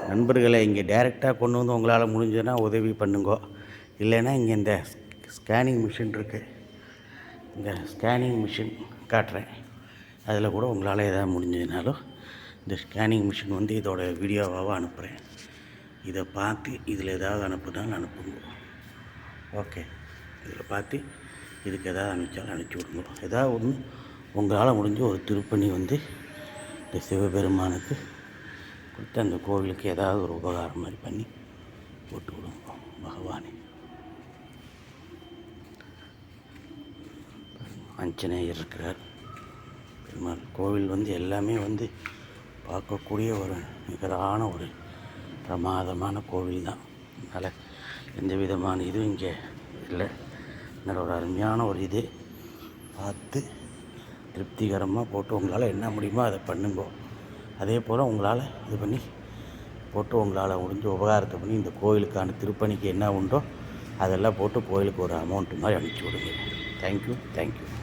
நண்பர்களை இங்கே டைரெக்டாக கொண்டு வந்து உங்களால் முடிஞ்சதுன்னா உதவி பண்ணுங்கோ. இல்லைன்னா இங்கே இந்த ஸ்கேனிங் மிஷின் இருக்குது, இந்த ஸ்கேனிங் மிஷின் காட்டுறேன். அதில் கூட உங்களால் எதாவது முடிஞ்சதுனாலும் இந்த ஸ்கேனிங் மிஷின் வந்து இதோட வீடியோவாக அனுப்புகிறேன். இதை பார்த்து இதில் ஏதாவது அனுப்புனாலும் அனுப்புங்க. ஓகே, இதில் பார்த்து இதுக்கு எதாவது அனுப்பிச்சாலும் அனுப்பிச்சி விடுங்க. ஏதாவது ஒன்று உங்களால் முடிஞ்ச ஒரு திருப்பணி வந்து இந்த சிவபெருமானுக்கு கொடுத்து அந்த கோவிலுக்கு ஏதாவது ஒரு உபகாரம் மாதிரி பண்ணி போட்டு விடுங்க பகவானே. ஆஞ்சநேயர் இருக்கிறார். பெருமாள் கோவில் வந்து எல்லாமே வந்து பார்க்கக்கூடிய ஒரு நிகரான ஒரு பிரமாதமான கோவில் தான். அதனால் எந்த விதமான இதுவும் இங்கே இல்லை. அதனால் ஒரு அருமையான ஒரு இது பார்த்து திருப்திகரமாக போட்டு உங்களால் என்ன முடியுமோ அதை பண்ணுங்கோ. அதே போல் உங்களால் இது பண்ணி போட்டு உங்களால் முடிஞ்ச உபகாரத்தை பண்ணி இந்த கோவிலுக்கான திருப்பணிக்கு என்ன உண்டோ அதெல்லாம் போட்டு கோவிலுக்கு ஒரு அமௌண்ட்டு மாதிரி அனுப்பிச்சி விடுங்க. தேங்க்யூ.